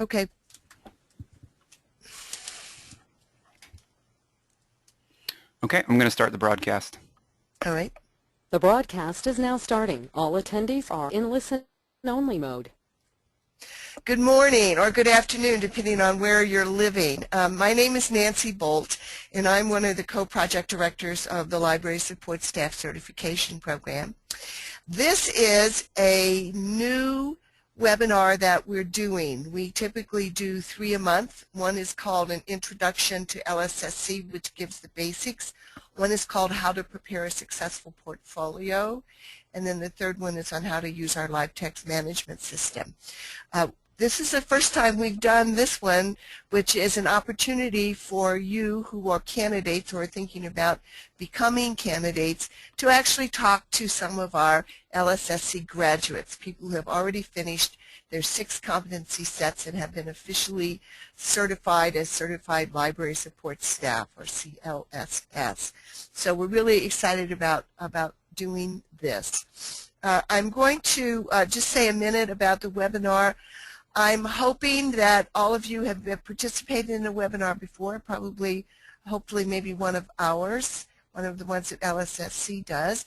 Okay. Okay, I'm going to start the broadcast. All right. The broadcast is now starting. All attendees are in listen-only mode. Good morning or good afternoon, depending on where you're living. My name is Nancy Bolt, and I'm one of the co-project directors of the Library Support Staff Certification Program. This is a new webinar that we're doing. We typically do 3 a month. One is called an Introduction to LSSC, which gives the basics. One is called How to Prepare a Successful Portfolio. And then the third one is on how to use our LiveText management system. This is the first time we've done this one, which is an opportunity for you who are candidates or are thinking about becoming candidates to actually talk to some of our LSSC graduates, people who have already finished their 6 competency sets and have been officially certified as Certified Library Support Staff, or CLSS. So we're really excited about doing this. I'm going to just say a minute about the webinar. I'm hoping that all of you have participated in a webinar before, probably, hopefully maybe one of ours, one of the ones that LSSC does.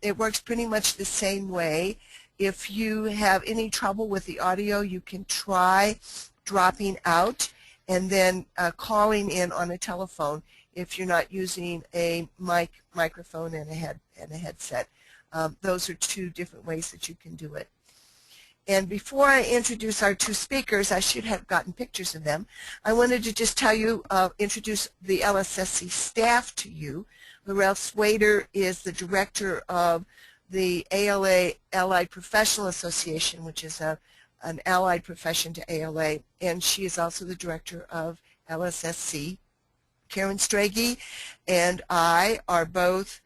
It works pretty much the same way. If you have any trouble with the audio, you can try dropping out and then calling in on a telephone if you're not using a microphone and a headset. Those are 2 different ways that you can do it. And before I introduce our 2 speakers, I should have gotten pictures of them. I wanted to just tell you, introduce the LSSC staff to you. Laurel Swader is the director of the ALA Allied Professional Association, which is an allied profession to ALA, and she is also the director of LSSC. Karen Strage and I are both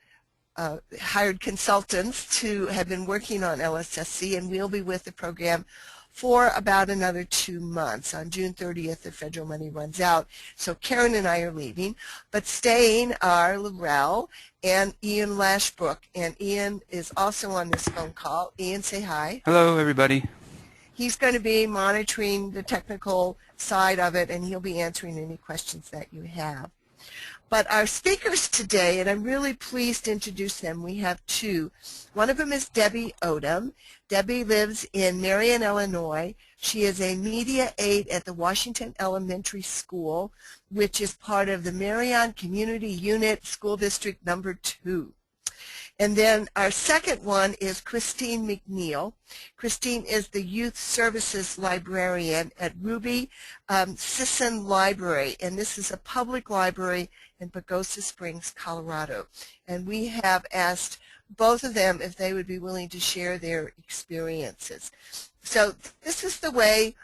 hired consultants who have been working on LSSC, and we'll be with the program for about another 2 months. On June 30th, the federal money runs out, so Karen and I are leaving, but staying are Laurel and Ian Lashbrook, and Ian is also on this phone call. Ian, say hi. Hello, everybody. He's going to be monitoring the technical side of it, and he'll be answering any questions that you have. But our speakers today, and I'm really pleased to introduce them, we have 2. One of them is Debbie Odom. Debbie lives in Marion, Illinois. She is a media aide at the Washington Elementary School, which is part of the Marion Community Unit School District number 2. And then our second one is Christine McNeil. Christine is the Youth Services Librarian at Ruby Sisson Library, and this is a public library in Pagosa Springs, Colorado. And we have asked both of them if they would be willing to share their experiences. So this is the way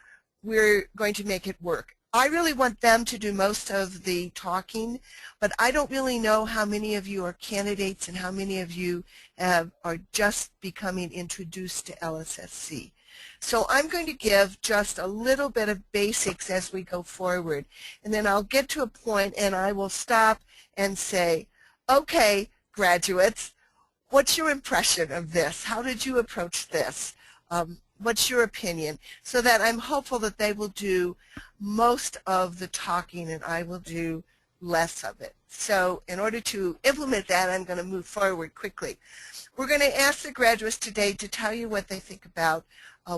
we're going to make it work. I really want them to do most of the talking, but I don't really know how many of you are candidates and how many of you are just becoming introduced to LSSC. So I'm going to give just a little bit of basics as we go forward, and then I'll get to a point and I will stop and say, okay, graduates, what's your impression of this? How did you approach this? What's your opinion? So that I'm hopeful that they will do most of the talking and I will do less of it. So in order to implement that, I'm going to move forward quickly. We're going to ask the graduates today to tell you what they think about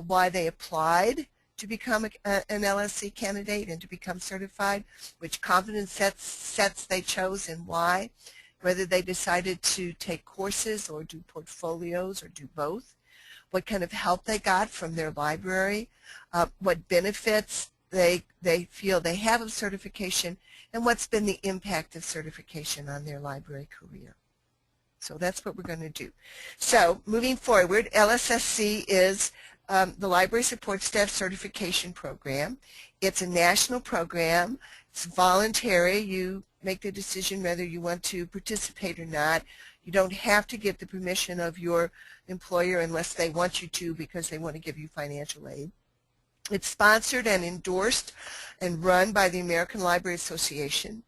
why they applied to become an LSC candidate and to become certified, which competence sets they chose and why, whether they decided to take courses or do portfolios or do both, what kind of help they got from their library, what benefits they feel they have of certification, and what's been the impact of certification on their library career. So that's what we're going to do. So moving forward, LSSC is the Library Support Staff Certification Program. It's a national program. It's voluntary. You make the decision whether you want to participate or not. You don't have to get the permission of your employer unless they want you to because they want to give you financial aid. It's sponsored and endorsed and run by the American Library Association,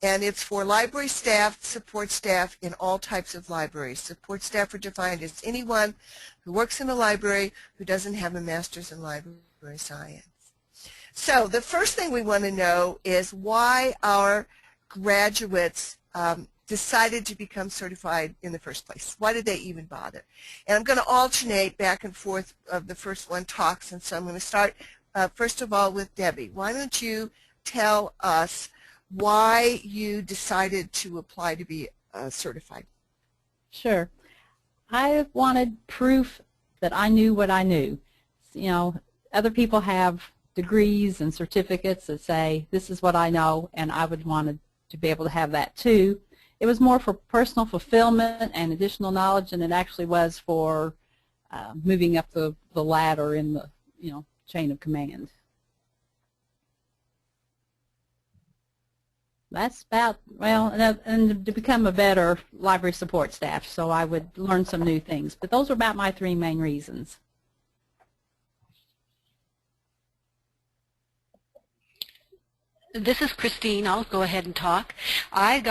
and it's for library staff, support staff in all types of libraries. Support staff are defined as anyone who works in a library who doesn't have a master's in library science. So the first thing we want to know is why our graduates decided to become certified in the first place. Why did they even bother? And I'm going to alternate back and forth of the first one talks, and so I'm going to start first of all with Debbie. Why don't you tell us why you decided to apply to be certified? Sure. I wanted proof that I knew what I knew. You know, other people have degrees and certificates that say this is what I know, and I would want to be able to have that too. It was more for personal fulfillment and additional knowledge than it actually was for moving up the ladder in the chain of command. That's about, well, and to become a better library support staff, so I would learn some new things. But those are about my three main reasons. This is Christine. I'll go ahead and talk. I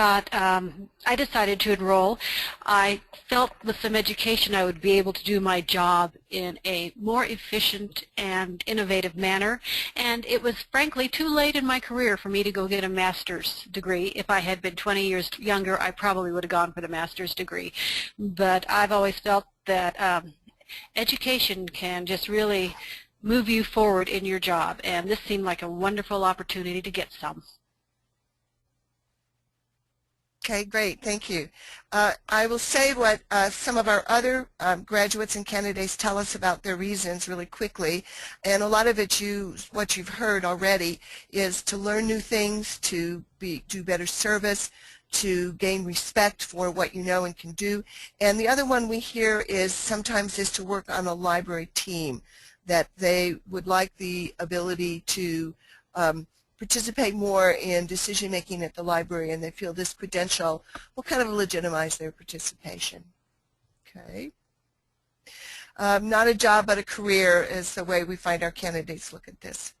decided to enroll. I felt with some education I would be able to do my job in a more efficient and innovative manner, and it was frankly too late in my career for me to go get a master's degree. If I had been 20 years younger, I probably would have gone for the master's degree. But I've always felt that education can just really move you forward in your job, and this seemed like a wonderful opportunity to get some. Okay, great. Thank you. I will say what some of our other graduates and candidates tell us about their reasons really quickly, and a lot of it what you've heard already is to learn new things, to do better service, to gain respect for what you know and can do. And the other one we hear is sometimes is to work on a library team, that they would like the ability to participate more in decision-making at the library, and they feel this credential will kind of legitimize their participation. Okay. Not a job but a career is the way we find our candidates look at this.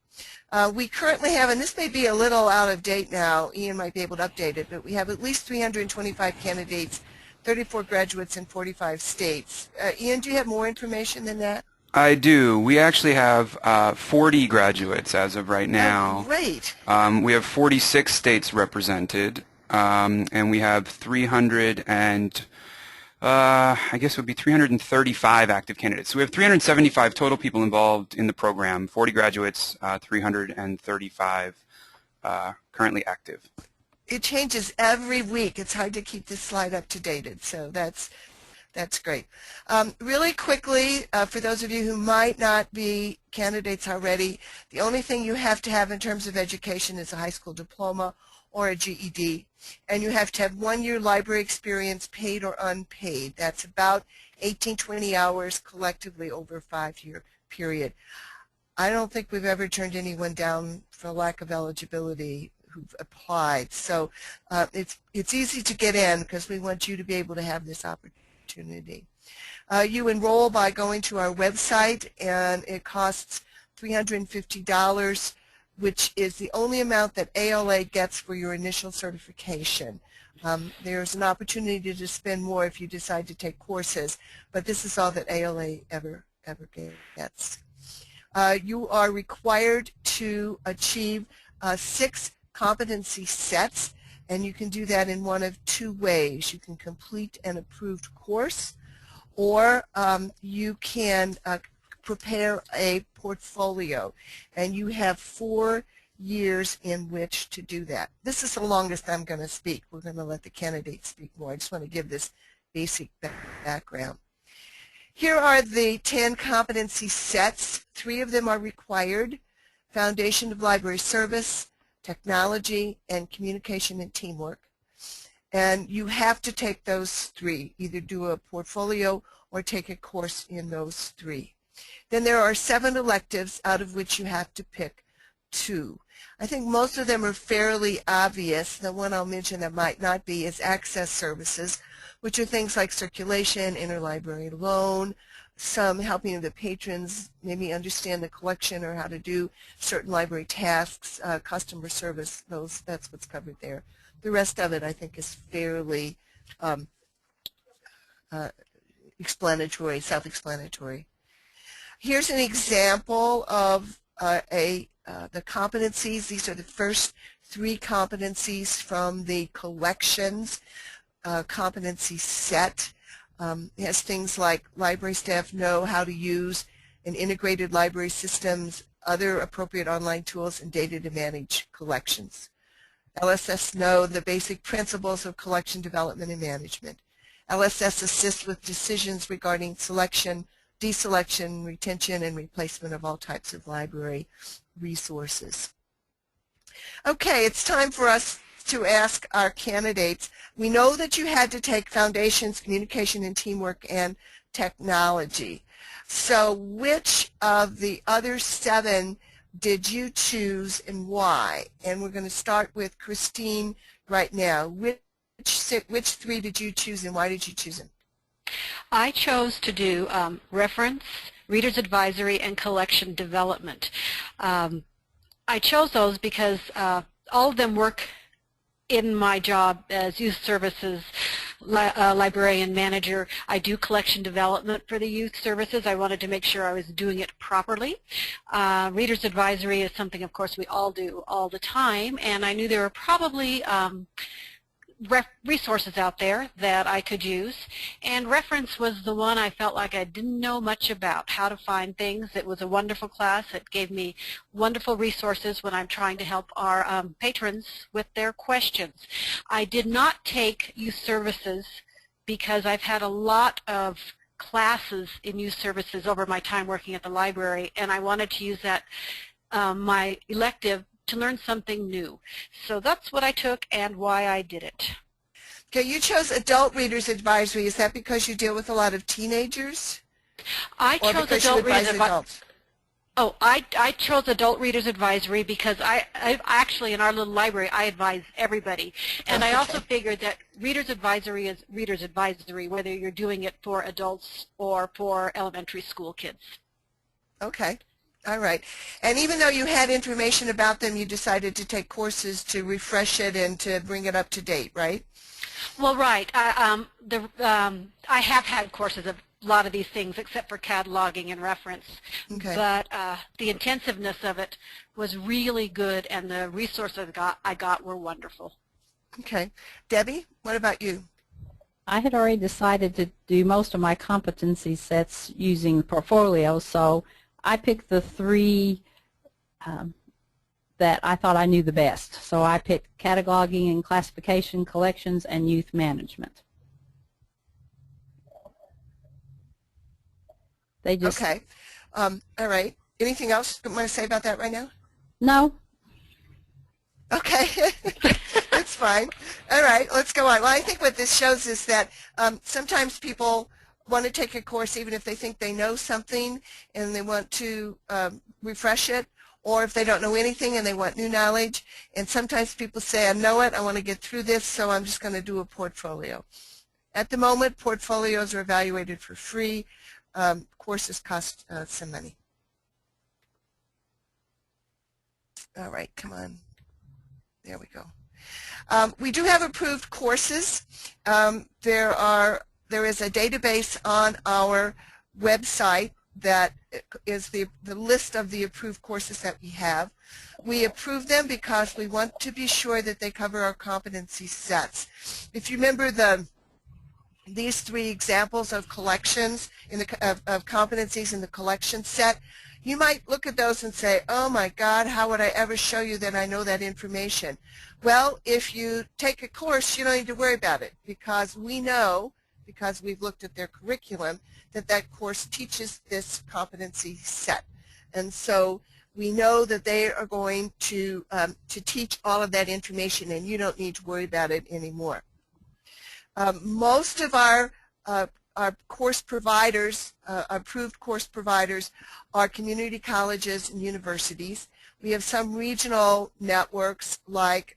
We currently have, and this may be a little out of date now, Ian might be able to update it, but we have at least 325 candidates, 34 graduates in 45 states. Ian, do you have more information than that? I do. We actually have 40 graduates as of right now. Oh, great. We have 46 states represented, and we have 300 and I guess it would be 335 active candidates. So we have 375 total people involved in the program, 40 graduates, 335 currently active. It changes every week. It's hard to keep this slide up to date, so that's great. Really quickly, for those of you who might not be candidates already, the only thing you have to have in terms of education is a high school diploma or a GED, and you have to have 1 year library experience, paid or unpaid. That's about 18-20 hours collectively over a 5-year period. I don't think we've ever turned anyone down for lack of eligibility who've applied, so it's easy to get in because we want you to be able to have this opportunity. You enroll by going to our website, and it costs $350, which is the only amount that ALA gets for your initial certification. There's an opportunity to spend more if you decide to take courses, but this is all that ALA ever gets. You are required to achieve 6 competency sets, and you can do that in one of 2 ways. You can complete an approved course, or you can prepare a portfolio, and you have 4 years in which to do that. This is the longest I'm going to speak. We're going to let the candidates speak more. I just want to give this basic background. Here are the 10 competency sets. 3 of them are required: Foundation of Library Service, Technology, and Communication and Teamwork. And you have to take those 3, either do a portfolio or take a course in those 3. Then there are 7 electives, out of which you have to pick 2. I think most of them are fairly obvious. The one I'll mention that might not be is access services, which are things like circulation, interlibrary loan, some helping the patrons maybe understand the collection or how to do certain library tasks, customer service, that's what's covered there. The rest of it, I think, is fairly explanatory, self-explanatory. Here's an example of a the competencies. These are the first 3 competencies from the collections competency set. It has things like library staff know how to use an integrated library systems, other appropriate online tools, and data to manage collections. LSS know the basic principles of collection development and management. LSS assists with decisions regarding selection, deselection, retention, and replacement of all types of library resources. Okay, it's time for us to ask our candidates. We know that you had to take Foundations, Communication and Teamwork, and Technology. So which of the other 7 did you choose and why? And we're going to start with Christine right now. Which 3 did you choose and why did you choose them? I chose to do reference, reader's advisory, and collection development. I chose those because all of them work in my job as youth services librarian manager. I do collection development for the youth services. I wanted to make sure I was doing it properly. Reader's advisory is something, of course, we all do all the time, and I knew there were probably resources out there that I could use, and reference was the one I felt like I didn't know much about, how to find things. It was a wonderful class. It gave me wonderful resources when I'm trying to help our patrons with their questions. I did not take youth services because I've had a lot of classes in youth services over my time working at the library, and I wanted to use that my elective to learn something new. So that's what I took and why I did it. Okay, you chose Adult Readers Advisory. Is that because you deal with a lot of teenagers? I Or chose because you Adult advise Readers adults? Oh, I chose Adult Readers Advisory because I actually, in our little library, I advise everybody. And I also figured that Readers Advisory is Readers Advisory, whether you're doing it for adults or for elementary school kids. Okay. All right. And even though you had information about them, you decided to take courses to refresh it and to bring it up to date, right? Well, right. I have had courses of a lot of these things, except for cataloging and reference. Okay. But the intensiveness of it was really good, and the resources I got were wonderful. Okay. Debbie, what about you? I had already decided to do most of my competency sets using Portfolio, so I picked the 3 that I thought I knew the best. So I picked cataloging and classification, collections, and youth management. They just Okay. All right. Anything else you want to say about that right now? No. Okay. That's fine. All right. Let's go on. Well, I think what this shows is that sometimes people want to take a course even if they think they know something and they want to refresh it, or if they don't know anything and they want new knowledge. And sometimes people say, I know it, I want to get through this, so I'm just going to do a portfolio. At the moment, portfolios are evaluated for free. Courses cost some money. All right, come on. There we go. We do have approved courses. There is a database on our website that is the list of the approved courses that we have. We approve them because we want to be sure that they cover our competency sets. If you remember these 3 examples of collections of competencies in the collection set, you might look at those and say, oh my God, how would I ever show you that I know that information? Well, if you take a course, you don't need to worry about it, because we know, because we've looked at their curriculum, that that course teaches this competency set. And so we know that they are going to teach all of that information, and you don't need to worry about it anymore. Most of our course providers, approved course providers, are community colleges and universities. We have some regional networks like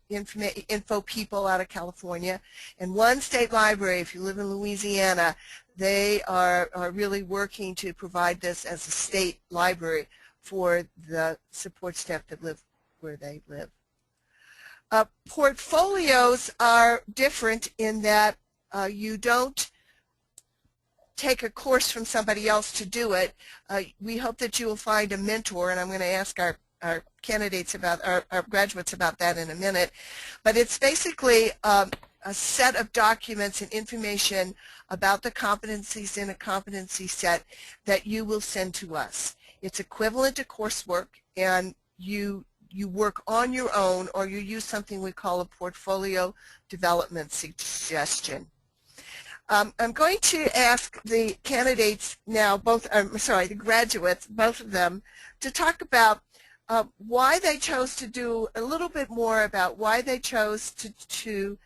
Info People out of California, and one state library, if you live in Louisiana, they are really working to provide this as a state library for the support staff that live where they live. Portfolios are different in that you don't take a course from somebody else to do it. We hope that you will find a mentor, and I'm going to ask our our candidates about our graduates about that in a minute. But it's basically a set of documents and information about the competencies in a competency set that you will send to us. It's equivalent to coursework, and you work on your own, or you use something we call a portfolio development suggestion. I'm going to ask the candidates now, the graduates, both of them, to talk about why they chose to do a little bit more about why they chose to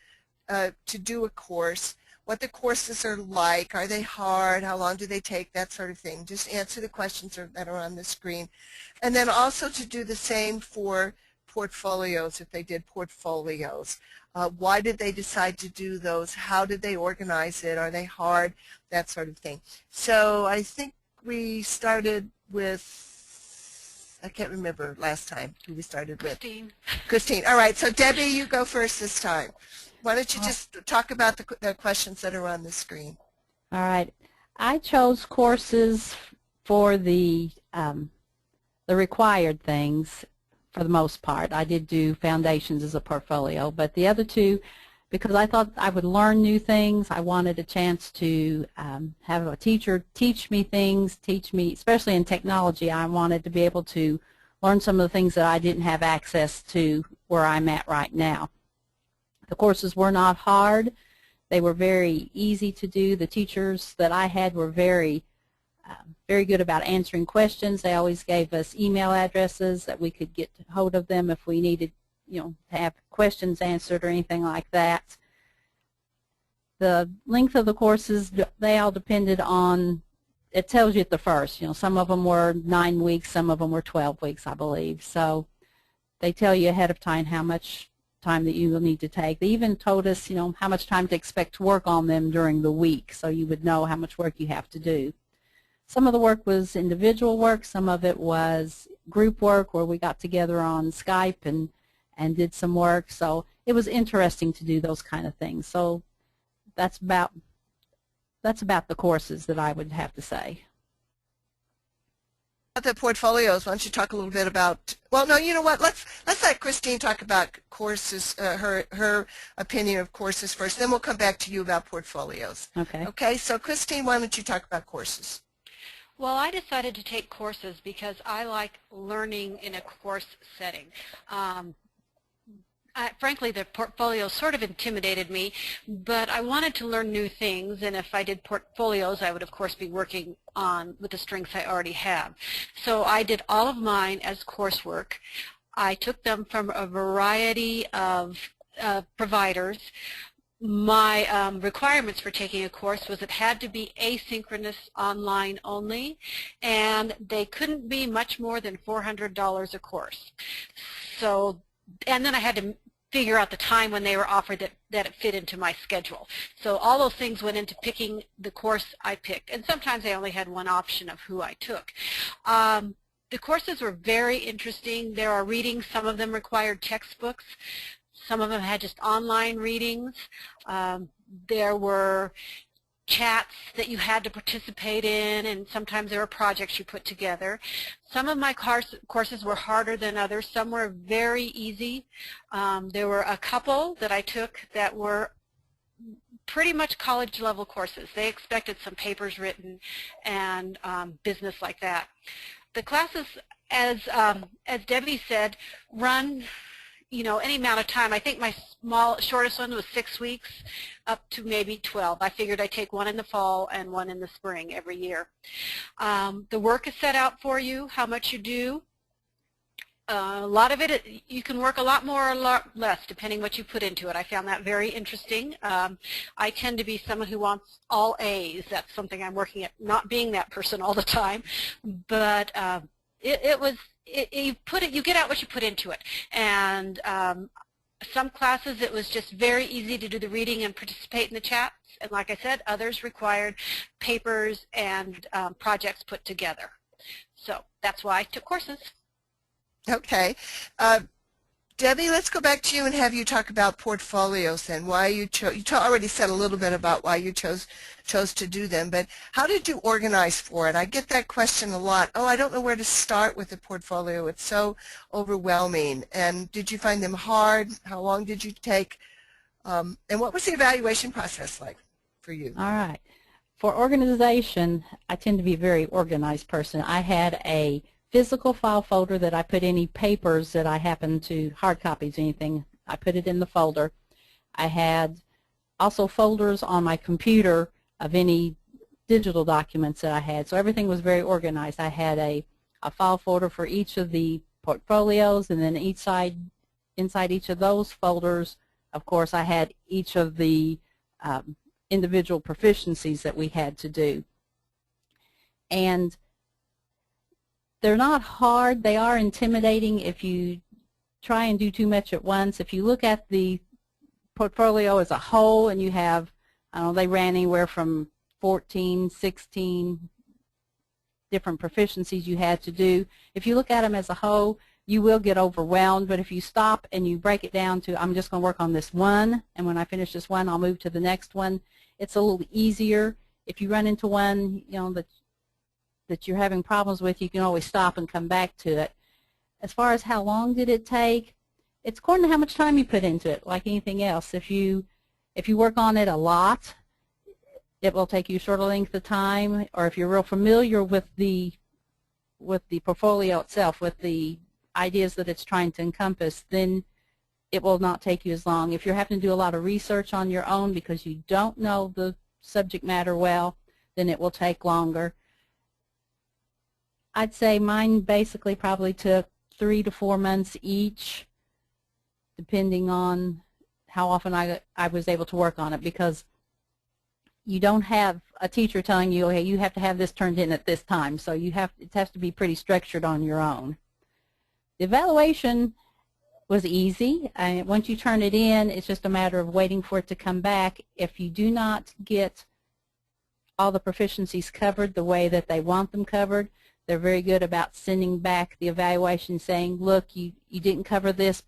do a course, what the courses are like, are they hard, how long do they take, that sort of thing. Just answer the questions that are on the screen. And then also to do the same for portfolios, if they did portfolios. Why did they decide to do those? How did they organize it? Are they hard? That sort of thing. So I think we started with, I can't remember last time who we started with. Christine. All right, so Debbie, you go first this time. Why don't you just talk about the questions that are on the screen? All right. I chose courses for the required things for the most part. I did do foundations as a portfolio, but the other two, because I thought I would learn new things, I wanted a chance to have a teacher teach me things, especially in technology. I wanted to be able to learn some of the things that I didn't have access to where I'm at right now. The courses were not hard. They were very easy to do. The teachers that I had were very good about answering questions. They always gave us email addresses that we could get hold of them if we needed, to have questions answered or anything like that. The length of the courses, they all depended on, it tells you at the first, some of them were 9 weeks, some of them were 12 weeks, I believe. So they tell you ahead of time how much time that you will need to take. They even told us, how much time to expect to work on them during the week, so you would know how much work you have to do. Some of the work was individual work, some of it was group work where we got together on Skype and did some work. So it was interesting to do those kind of things. So that's about the courses that I would have to say. The portfolios, why don't you talk a little bit about, well, no, you know what, let's let Christine talk about courses, her opinion of courses first, then we'll come back to you about portfolios. Okay. Okay, so Christine, why don't you talk about courses? Well, I decided to take courses because I like learning in a course setting. Frankly, the portfolio sort of intimidated me, but I wanted to learn new things, and if I did portfolios, I would, of course, be working with the strengths I already have. So I did all of mine as coursework. I took them from a variety of providers. My requirements for taking a course was it had to be asynchronous, online only, and they couldn't be much more than $400 a course. So, and then I had to figure out the time when they were offered that it fit into my schedule. So all those things went into picking the course I picked, and sometimes I only had one option of who I took. The courses were very interesting. There are readings. Some of them required textbooks. Some of them had just online readings. There were chats that you had to participate in, and sometimes there were projects you put together. Some of my courses were harder than others. Some were very easy. There were a couple that I took that were pretty much college-level courses. They expected some papers written and business like that. The classes, as Debbie said, run any amount of time. I think my shortest one was 6 weeks, up to maybe 12. I figured I'd take one in the fall and one in the spring every year. The work is set out for you, how much you do. A lot of it, you can work a lot more or a lot less, depending what you put into it. I found that very interesting. I tend to be someone who wants all A's. That's something I'm working at, not being that person all the time. But you get out what you put into it. And some classes it was just very easy to do the reading and participate in the chats. And like I said, others required papers and projects put together. So that's why I took courses. Okay. Debbie, let's go back to you and have you talk about portfolios then. Why you chose? You already said a little bit about why you chose to do them, but how did you organize for it? I get that question a lot. Oh, I don't know where to start with a portfolio. It's so overwhelming. And did you find them hard? How long did you take? And what was the evaluation process like for you? All right. For organization, I tend to be a very organized person. I had a physical file folder that I put any papers that I happen to, hard copies, anything, I put it in the folder. I had also folders on my computer of any digital documents that I had, so everything was very organized. I had a file folder for each of the portfolios, and then inside each of those folders, of course, I had each of the individual proficiencies that we had to do. And they're not hard. They are intimidating if you try and do too much at once. If you look at the portfolio as a whole and you have, I don't know, they ran anywhere from 14, 16 different proficiencies you had to do. If you look at them as a whole, you will get overwhelmed, but if you stop and you break it down to, I'm just going to work on this one, and when I finish this one, I'll move to the next one, it's a little easier. If you run into one, you know, that you're having problems with, you can always stop and come back to it. As far as how long did it take, it's according to how much time you put into it, like anything else. If you work on it a lot, it will take you a shorter length of time, or if you're real familiar with the portfolio itself, with the ideas that it's trying to encompass, then it will not take you as long. If you're having to do a lot of research on your own because you don't know the subject matter well, then it will take longer. I'd say mine basically probably took 3 to 4 months each, depending on how often I was able to work on it, because you don't have a teacher telling you, hey, you have to have this turned in at this time, so it has to be pretty structured on your own. The evaluation was easy. Once you turn it in, it's just a matter of waiting for it to come back. If you do not get all the proficiencies covered the way that they want them covered, they're very good about sending back the evaluation saying, look, you didn't cover this,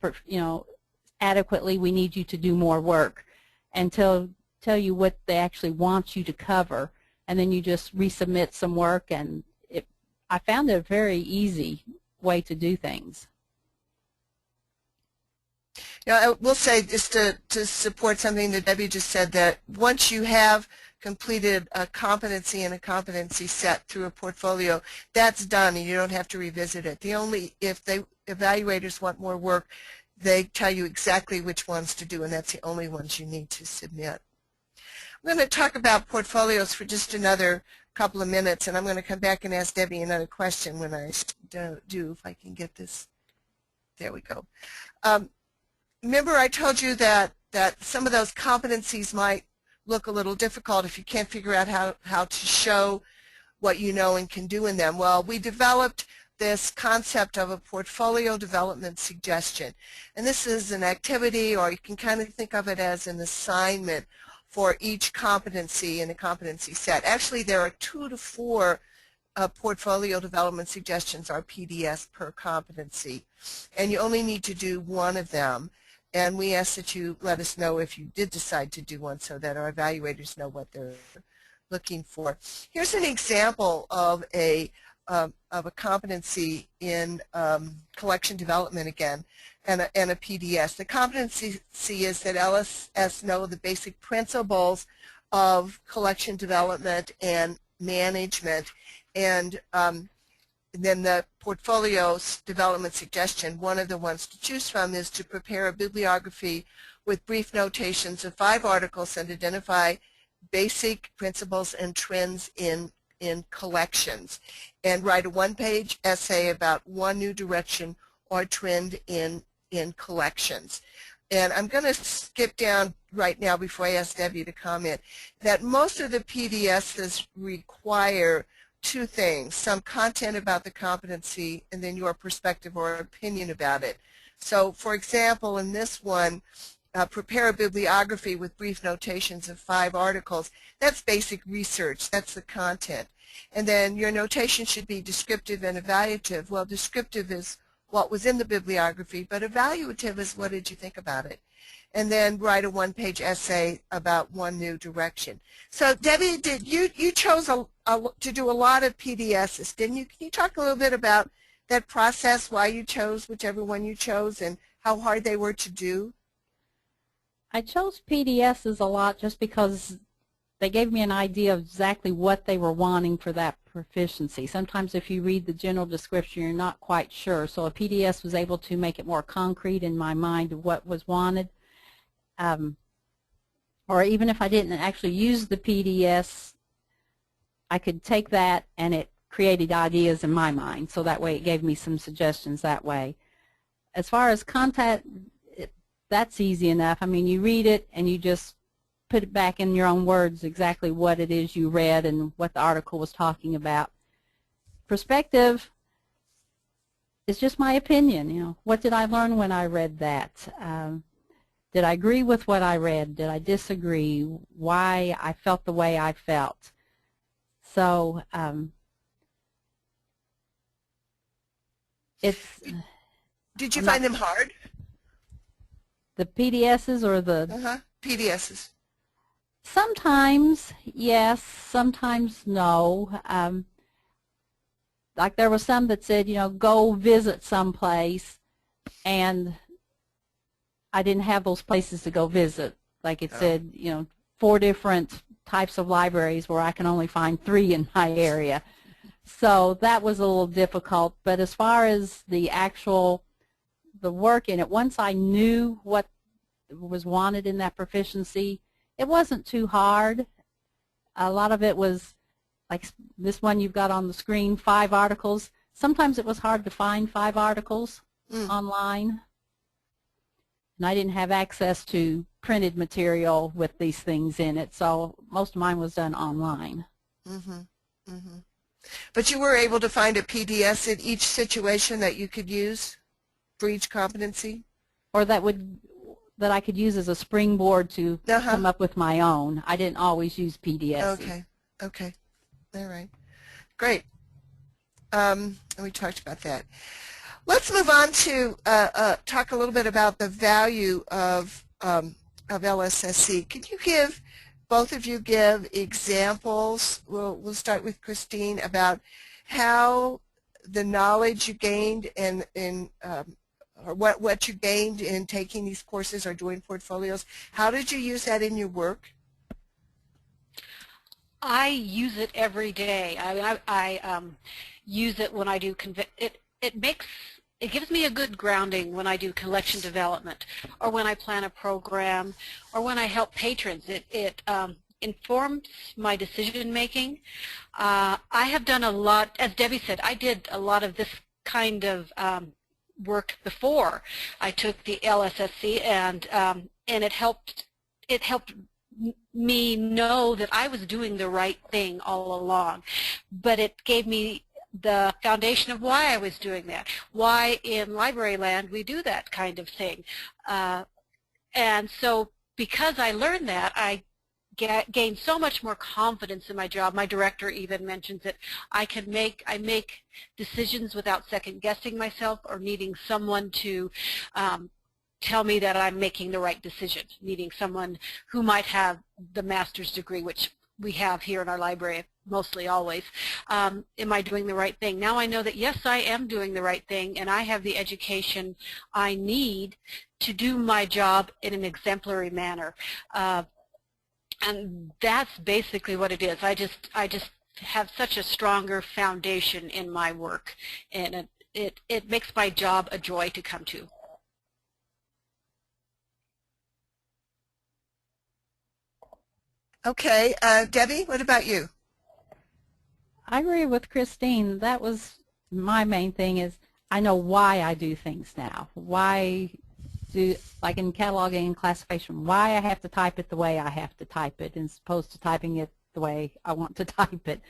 adequately. We need you to do more work, and tell you what they actually want you to cover, and then you just resubmit some work. And I found it a very easy way to do things. Yeah, I will say, just to support something that Debbie just said, that once you have completed a competency and a competency set through a portfolio, that's done and you don't have to revisit it. If the evaluators want more work, they tell you exactly which ones to do, and that's the only ones you need to submit. I'm going to talk about portfolios for just another couple of minutes, and I'm going to come back and ask Debbie another question when I do, if I can get this. There we go. Remember I told you that some of those competencies might look a little difficult if you can't figure out how to show what you know and can do in them. Well, we developed this concept of a portfolio development suggestion. And this is an activity, or you can kind of think of it as an assignment for each competency in a competency set. Actually, there are 2 to 4 portfolio development suggestions, or PDS, per competency. And you only need to do one of them. And we ask that you let us know if you did decide to do one, so that our evaluators know what they're looking for. Here's an example of a competency in collection development again, and a PDS. The competency is that LSS know the basic principles of collection development and management, and then the portfolio's development suggestion, one of the ones to choose from, is to prepare a bibliography with brief notations of 5 articles and identify basic principles and trends in collections, and write a 1-page essay about one new direction or trend in collections. And I'm going to skip down right now before I ask Debbie to comment, that most of the PDSs require 2 things: some content about the competency, and then your perspective or opinion about it. So, for example, in this one, prepare a bibliography with brief notations of 5 articles. That's basic research. That's the content. And then your notation should be descriptive and evaluative. Well, descriptive is what was in the bibliography, but evaluative is what did you think about it? And then write a one-page essay about one new direction. So Debbie, you chose to do a lot of PDSs, didn't you? Can you talk a little bit about that process, why you chose whichever one you chose, and how hard they were to do? I chose PDSs a lot just because they gave me an idea of exactly what they were wanting for that proficiency. Sometimes if you read the general description, you're not quite sure. So a PDS was able to make it more concrete in my mind of what was wanted. Or even if I didn't actually use the PDS, I could take that and it created ideas in my mind. So that way it gave me some suggestions that way. As far as content, that's easy enough. I mean, you read it and you just put it back in your own words exactly what it is you read and what the article was talking about. Perspective is just my opinion. You know, what did I learn when I read that? Did I agree with what I read? Did I disagree? Why I felt the way I felt? So it's. Did you find them hard? The PDSs or the? PDSs. Sometimes yes, sometimes no. Like there was some that said, you know, go visit someplace, and I didn't have those places to go visit. Like it said, you know, 4 different types of libraries where I can only find 3 in my area. So that was a little difficult. But as far as the work in it, once I knew what was wanted in that proficiency, it wasn't too hard. A lot of it was like this one you've got on the screen, 5 articles. Sometimes it was hard to find 5 articles online. And I didn't have access to printed material with these things in it, so most of mine was done online. But you were able to find a PDS in each situation that you could use for each competency? Or that I could use as a springboard to come up with my own. I didn't always use PDS. Okay. All right. Great. And we talked about that. Let's move on to talk a little bit about the value of LSSC. Can you both of you give examples? We'll start with Christine about how the knowledge you gained or what you gained in taking these courses or doing portfolios. How did you use that in your work? I use it every day. I use it when I do it gives me a good grounding when I do collection development, or when I plan a program, or when I help patrons. It informs my decision making. I have done a lot, as Debbie said, I did a lot of this kind of work before I took the LSSC, and it helped me know that I was doing the right thing all along. But it gave me the foundation of why I was doing that, why in library land we do that kind of thing. And so because I learned that, I gained so much more confidence in my job. My director even mentions it. I make decisions without second guessing myself or needing someone to tell me that I'm making the right decision, needing someone who might have the master's degree, which we have here in our library mostly always. Am I doing the right thing? Now I know that yes, I am doing the right thing, and I have the education I need to do my job in an exemplary manner. And that's basically what it is. I just have such a stronger foundation in my work, and it makes my job a joy to come to. Okay, Debbie, what about you? I agree with Christine. That was my main thing, is I know why I do things now. Why do, like in cataloging and classification, why I have to type it the way I have to type it as opposed to typing it the way I want to type it.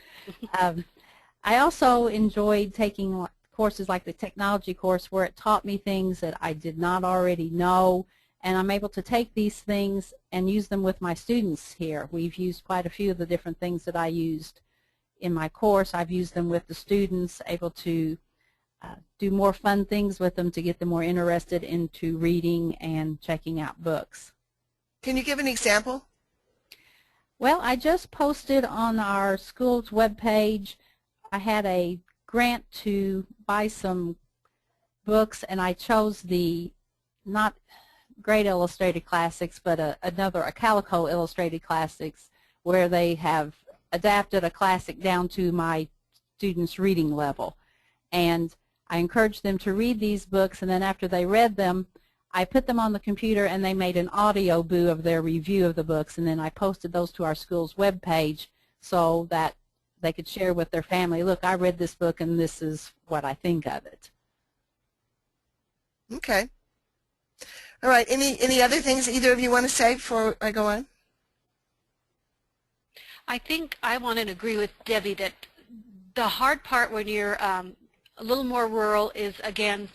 I also enjoyed taking courses like the technology course, where it taught me things that I did not already know, and I'm able to take these things and use them with my students here. We've used quite a few of the different things that I used in my course. I've used them with the students, able to do more fun things with them to get them more interested into reading and checking out books. Can you give an example? Well, I just posted on our school's webpage. I had a grant to buy some books, and I chose the not Great Illustrated Classics, but a Calico Illustrated Classics, where they have adapted a classic down to my students' reading level. And I encouraged them to read these books, and then after they read them, I put them on the computer and they made an audio boo of their review of the books, and then I posted those to our school's webpage so that they could share with their family, look, I read this book and this is what I think of it. Okay. All right. Any other things either of you want to say before I go on? I think I want to agree with Debbie that the hard part when you're a little more rural is, again,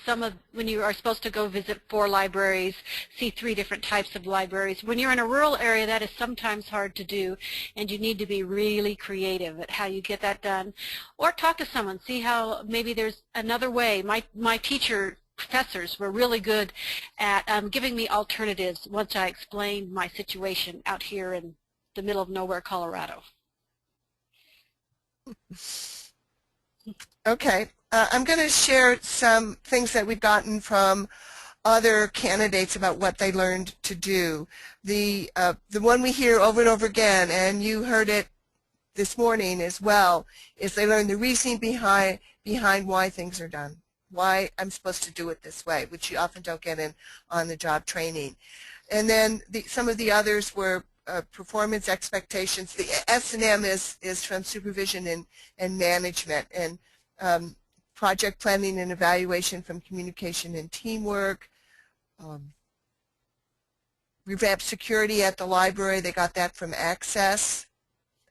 when you are supposed to go visit 4 libraries, see 3 different types of libraries. When you're in a rural area, that is sometimes hard to do, and you need to be really creative at how you get that done. Or talk to someone, see how maybe there's another way. My professors were really good at giving me alternatives once I explained my situation out here in the middle of nowhere, Colorado. Okay. I'm going to share some things that we've gotten from other candidates about what they learned to do. The one we hear over and over again, and you heard it this morning as well, is they learn the reasoning behind why things are done, why I'm supposed to do it this way, which you often don't get in on-the-job training. And then some of the others were performance expectations. The S&M is from supervision and management, and project planning and evaluation from communication and teamwork. Revamp security at the library, they got that from Access.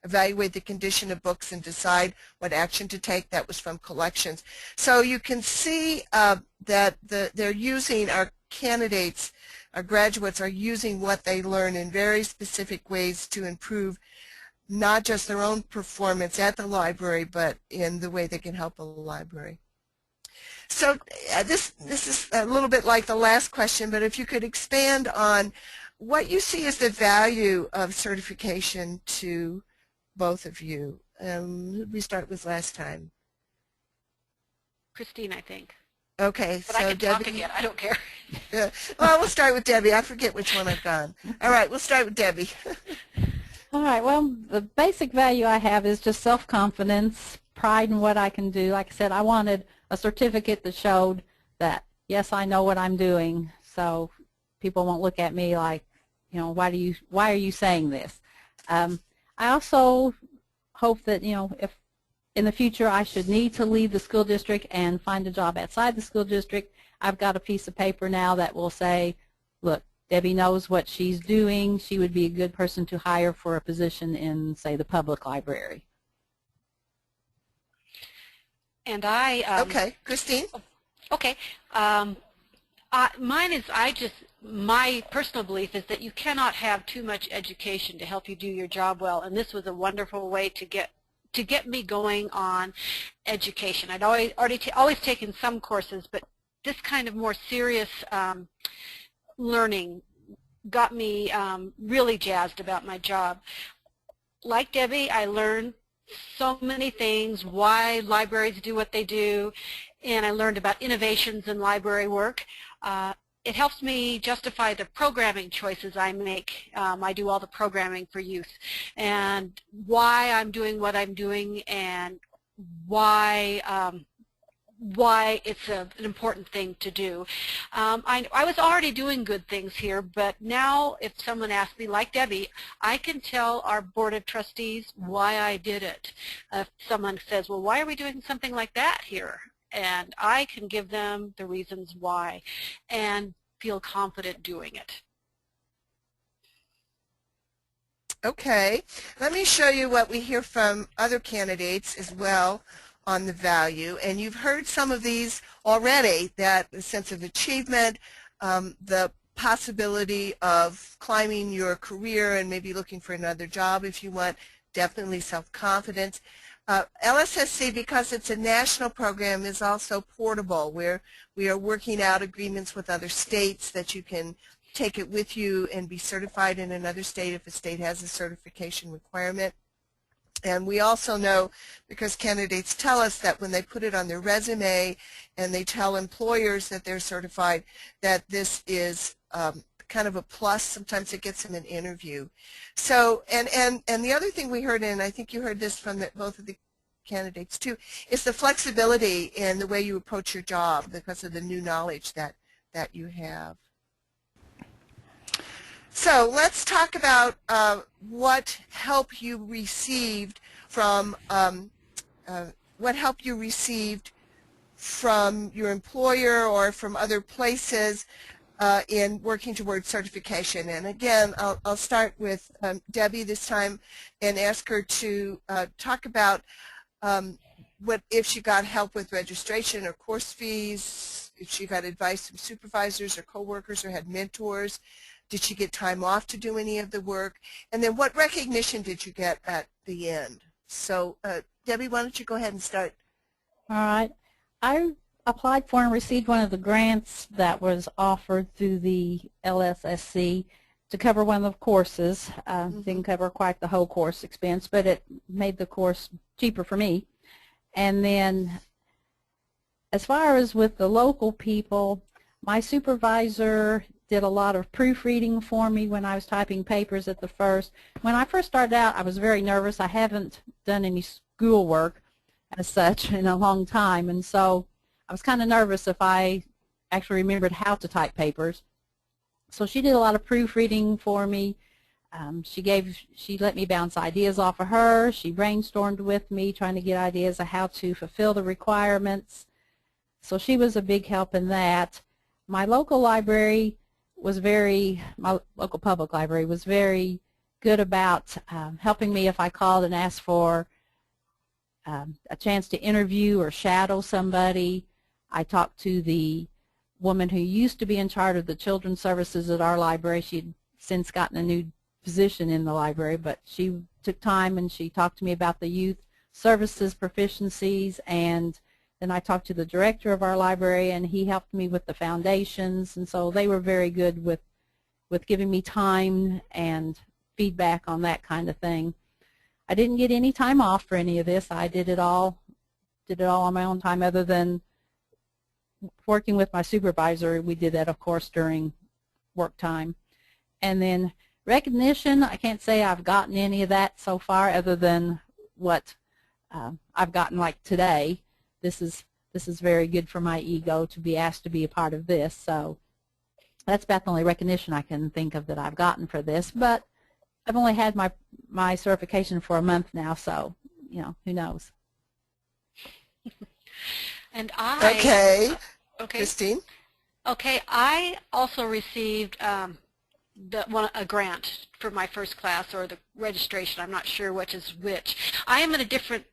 Evaluate the condition of books and decide what action to take, that was from collections. So you can see that they're using, our candidates, our graduates are using what they learn in very specific ways to improve not just their own performance at the library, but in the way they can help a library. So this is a little bit like the last question, but if you could expand on what you see as the value of certification to both of you. Who did we start with last time? Christine, I think. Okay, but so I can Debbie, talk again. I don't care. well, we'll start with Debbie. I forget which one I've gone. All right, we'll start with Debbie. All right, well, the basic value I have is just self-confidence, pride in what I can do. Like I said, I wanted a certificate that showed that, yes, I know what I'm doing, so people won't look at me like, you know, why are you saying this? I also hope that, you know, if in the future I should need to leave the school district and find a job outside the school district, I've got a piece of paper now that will say, look, Debbie knows what she's doing. She would be a good person to hire for a position in, say, the public library. And I... okay, Christine? Okay. Mine is, my personal belief is that you cannot have too much education to help you do your job well, and this was a wonderful way to get me going on education. I'd always taken some courses, but this kind of more serious learning got me really jazzed about my job. Like Debbie, I learned so many things, why libraries do what they do, and I learned about innovations in library work. It helps me justify the programming choices I make. I do all the programming for youth, and why I'm doing what I'm doing, and why it's an important thing to do. I was already doing good things here, but now if someone asks me, like Debbie, I can tell our Board of Trustees why I did it. If someone says, well, why are we doing something like that here? And I can give them the reasons why and feel confident doing it. Okay, let me show you what we hear from other candidates as well on the value, and you've heard some of these already, that the sense of achievement, the possibility of climbing your career and maybe looking for another job if you want, definitely self-confidence. LSSC, because it's a national program, is also portable, where we are working out agreements with other states that you can take it with you and be certified in another state if a state has a certification requirement. And we also know, because candidates tell us, that when they put it on their resume and they tell employers that they're certified, that this is kind of a plus. Sometimes it gets them an interview. So, and the other thing we heard, and I think you heard this from both of the candidates too, is the flexibility in the way you approach your job because of the new knowledge that you have. So let's talk about what help you received from your employer or from other places in working towards certification. And again, I'll start with Debbie this time and ask her to talk about what if she got help with registration or course fees, if she got advice from supervisors or coworkers or had mentors. Did she get time off to do any of the work? And then what recognition did you get at the end? So Debbie, why don't you go ahead and start? All right. I applied for and received one of the grants that was offered through the LSSC to cover one of the courses. Didn't cover quite the whole course expense, but it made the course cheaper for me. And then as far as with the local people, my supervisor did a lot of proofreading for me when I was typing papers at the first. When I first started out, I was very nervous. I haven't done any schoolwork as such in a long time, and so I was kind of nervous if I actually remembered how to type papers. So she did a lot of proofreading for me. She let me bounce ideas off of her. She brainstormed with me, trying to get ideas of how to fulfill the requirements. So she was a big help in that. My local library was my local public library was very good about helping me if I called and asked for a chance to interview or shadow somebody. I talked to the woman who used to be in charge of the children's services at our library. She'd since gotten a new position in the library, but she took time and she talked to me about the youth services proficiencies, and then I talked to the director of our library, and he helped me with the foundations, and so they were very good with giving me time and feedback on that kind of thing. I didn't get any time off for any of this. I did it all on my own time, other than working with my supervisor. We did that, of course, during work time. And then recognition, I can't say I've gotten any of that so far, other than what I've gotten like today. This is very good for my ego to be asked to be a part of this. So that's about the only recognition I can think of that I've gotten for this. But I've only had my certification for a month now, so who knows. And I Okay. Okay. Christine? Okay, I also received a grant for my first class, or the registration. I'm not sure which is which. I am in a different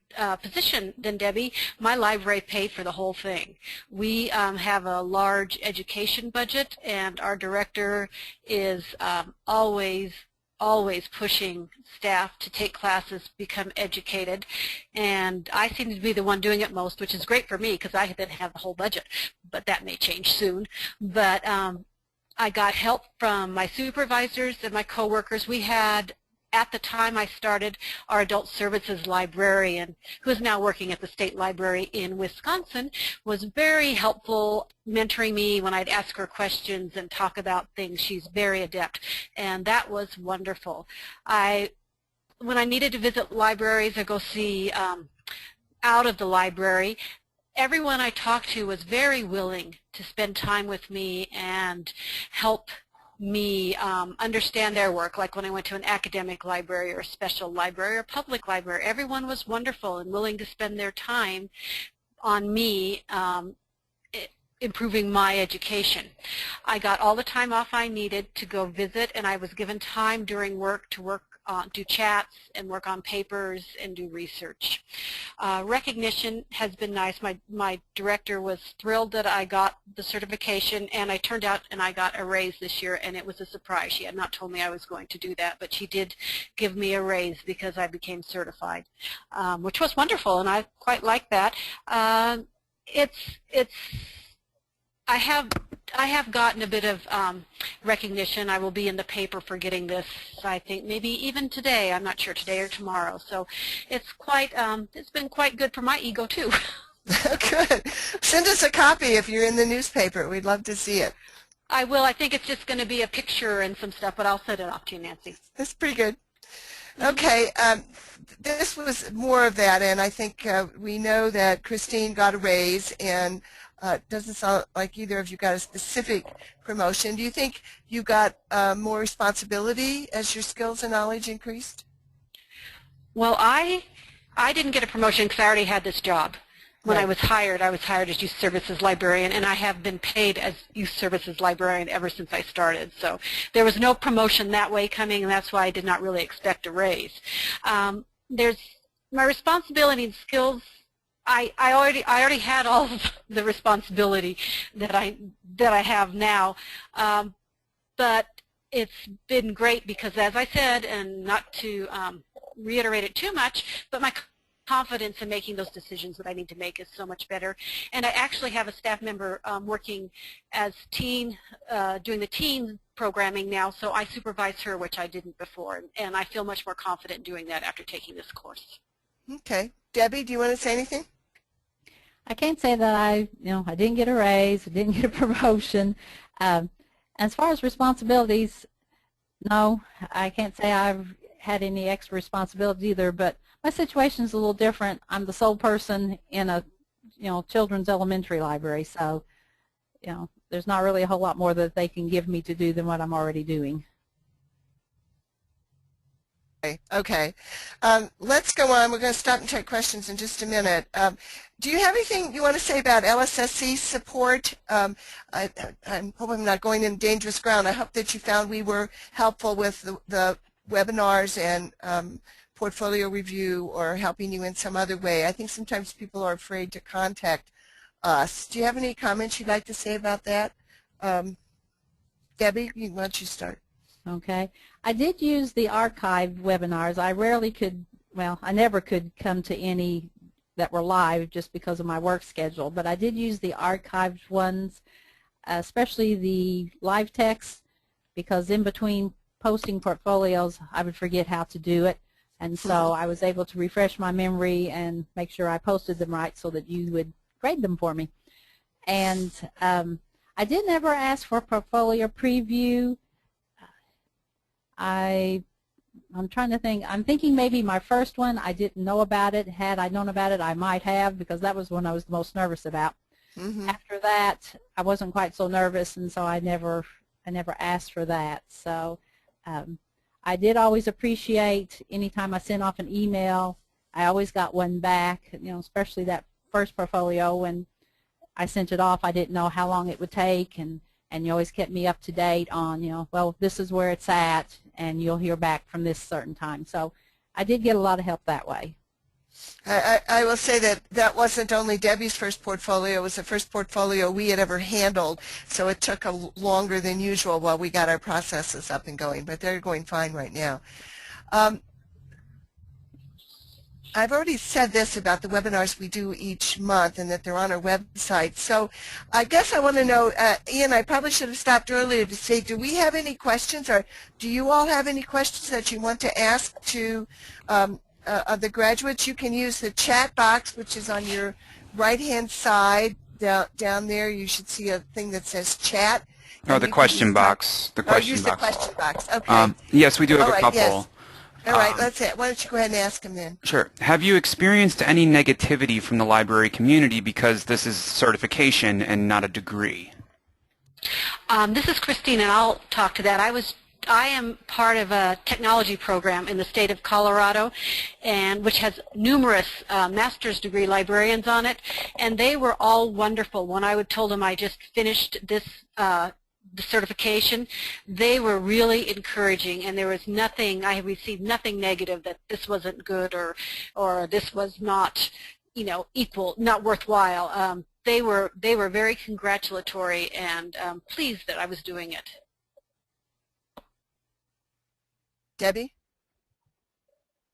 position than Debbie. My library paid for the whole thing. We have a large education budget, and our director is always pushing staff to take classes, become educated, and I seem to be the one doing it most, which is great for me because I then have the whole budget, but that may change soon. But I got help from my supervisors and my coworkers. We had, at the time I started, our adult services librarian, who is now working at the state library in Wisconsin, was very helpful, mentoring me when I'd ask her questions and talk about things. She's very adept, and that was wonderful. When I needed to visit libraries or go see out of the library, everyone I talked to was very willing to spend time with me and help me understand their work. Like when I went to an academic library or a special library or public library, everyone was wonderful and willing to spend their time on me improving my education. I got all the time off I needed to go visit, and I was given time during work to work do chats and work on papers and do research. Recognition has been nice. My director was thrilled that I got the certification, and I turned out and I got a raise this year, and it was a surprise. She had not told me I was going to do that, but she did give me a raise because I became certified, which was wonderful, and I quite like that. I have gotten a bit of recognition. I will be in the paper for getting this, I think, maybe even today. I'm not sure, today or tomorrow. So it's been quite good for my ego, too. Good. Send us a copy if you're in the newspaper. We'd love to see it. I will. I think it's just going to be a picture and some stuff, but I'll send it off to you, Nancy. That's pretty good. Okay, this was more of that, and I think we know that Christine got a raise, and doesn't sound like either of you got a specific promotion. Do you think you got more responsibility as your skills and knowledge increased? Well, I didn't get a promotion because I already had this job. When I was hired as Youth Services Librarian, and I have been paid as Youth Services Librarian ever since I started. So there was no promotion that way coming, and that's why I did not really expect a raise. There's my responsibility and skills. I already had all of the responsibility that I have now, but it's been great because, as I said, and not to reiterate it too much, but my confidence in making those decisions that I need to make is so much better. And I actually have a staff member working as doing the teen programming now, so I supervise her, which I didn't before, and I feel much more confident doing that after taking this course. Okay. Debbie, do you want to say anything? I can't say that I didn't get a raise, I didn't get a promotion. As far as responsibilities, no, I can't say I've had any extra responsibility either, but my situation is a little different. I'm the sole person in a children's elementary library, so there's not really a whole lot more that they can give me to do than what I'm already doing. Okay. Let's go on. We're going to stop and take questions in just a minute. Do you have anything you want to say about LSSC support? I hope I'm not going in dangerous ground. I hope that you found we were helpful with the webinars and portfolio review, or helping you in some other way. I think sometimes people are afraid to contact us. Do you have any comments you'd like to say about that? Debbie, why don't you start? Okay. I did use the archived webinars. I rarely could, well, I never could come to any that were live just because of my work schedule, but I did use the archived ones, especially the live text, because in between posting portfolios I would forget how to do it, and so I was able to refresh my memory and make sure I posted them right so that you would grade them for me. And I did never ask for a portfolio preview. I'm trying to think. I'm thinking maybe my first one, I didn't know about it. Had I known about it, I might have, because that was when I was the most nervous about. After that, I wasn't quite so nervous, and so I never asked for that. So I did always appreciate anytime I sent off an email, I always got one back, especially that first portfolio. When I sent it off, I didn't know how long it would take, and you always kept me up to date on, well, this is where it's at, and you'll hear back from this certain time. So I did get a lot of help that way. I will say that that wasn't only Debbie's first portfolio, it was the first portfolio we had ever handled, so it took longer than usual while we got our processes up and going, but they're going fine right now. I've already said this about the webinars we do each month and that they're on our website. So I guess I want to know, Ian, I probably should have stopped earlier to say, do we have any questions, or do you all have any questions that you want to ask to of the graduates? You can use the chat box, which is on your right-hand side. Down there you should see a thing that says chat. Oh, the question box. The question use box. the question box. Okay. Yes, we do have a couple. Yes. All right, that's it. Why don't you go ahead and ask them then? Sure. Have you experienced any negativity from the library community because this is certification and not a degree? This is Christine, and I'll talk to that. I am part of a technology program in the state of Colorado, and which has numerous master's degree librarians on it, and they were all wonderful. When I told them I just finished this the certification, they were really encouraging, and there was nothing, I received nothing negative that this wasn't good or this was not, equal, not worthwhile. They were very congratulatory and pleased that I was doing it. Debbie?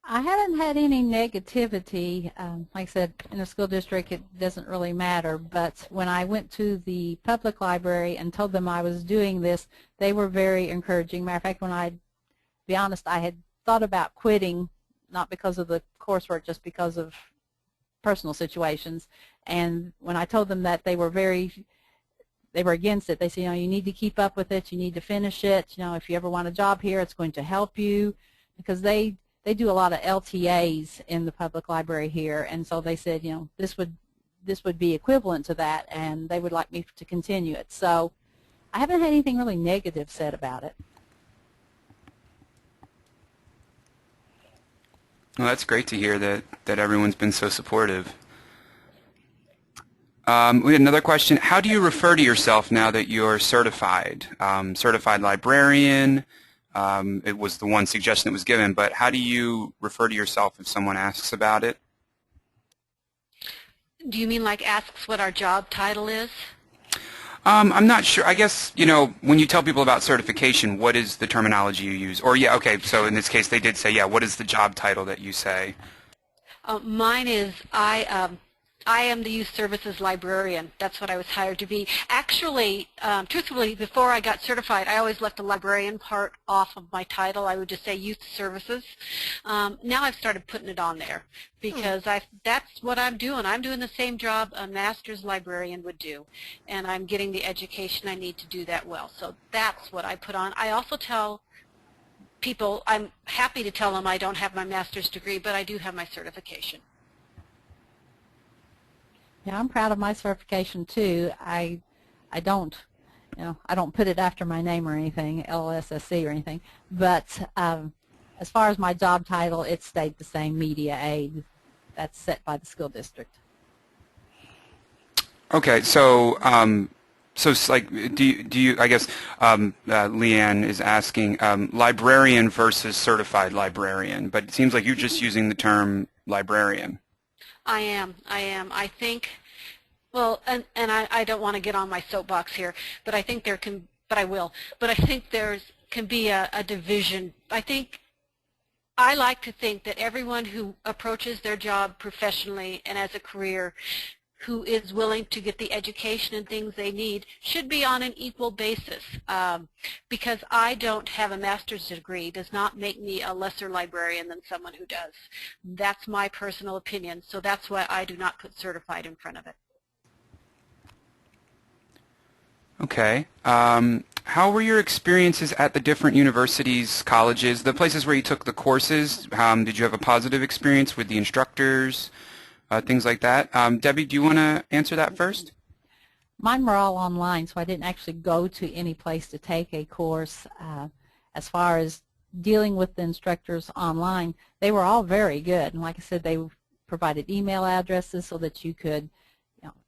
I haven't had any negativity. Like I said, in a school district, it doesn't really matter. But when I went to the public library and told them I was doing this, they were very encouraging. Matter of fact, to be honest, I had thought about quitting, not because of the coursework, just because of personal situations. And when I told them that, they were against it. They said, you need to keep up with it. You need to finish it. If you ever want a job here, it's going to help you, because they do a lot of LTAs in the public library here, and so they said, this would be equivalent to that, and they would like me to continue it. So I haven't had anything really negative said about it. Well, that's great to hear that everyone's been so supportive. We had another question. How do you refer to yourself now that you're certified? Certified librarian, it was the one suggestion that was given, but how do you refer to yourself if someone asks about it? Do you mean like asks what our job title is? I'm not sure. I guess, when you tell people about certification, what is the terminology you use? Or, yeah, okay, so in this case they did say, yeah, what is the job title that you say? Mine is I am the Youth Services Librarian. That's what I was hired to be. Actually, truthfully, before I got certified, I always left the librarian part off of my title. I would just say Youth Services. Now I've started putting it on there because that's what I'm doing. I'm doing the same job a master's librarian would do, and I'm getting the education I need to do that well. So that's what I put on. I also tell people, I'm happy to tell them I don't have my master's degree, but I do have my certification. Yeah, I'm proud of my certification too. I don't put it after my name or anything, LSSC or anything. But as far as my job title, it stayed the same, media aide. That's set by the school district. Okay, so it's like, do you? I guess Leanne is asking librarian versus certified librarian, but it seems like you're just using the term librarian. I am. I think, well, and I don't want to get on my soapbox here, but I think there can, but I will, but I think can be a division. I like to think that everyone who approaches their job professionally and as a career, who is willing to get the education and things they need, should be on an equal basis. Because I don't have a master's degree does not make me a lesser librarian than someone who does. That's my personal opinion, so that's why I do not put certified in front of it. Okay. How were your experiences at the different universities, colleges, the places where you took the courses? Did you have a positive experience with the instructors? Things like that. Debbie, do you want to answer that first? Mine were all online, so I didn't actually go to any place to take a course. As far as dealing with the instructors online, they were all very good. And like I said, they provided email addresses so that you could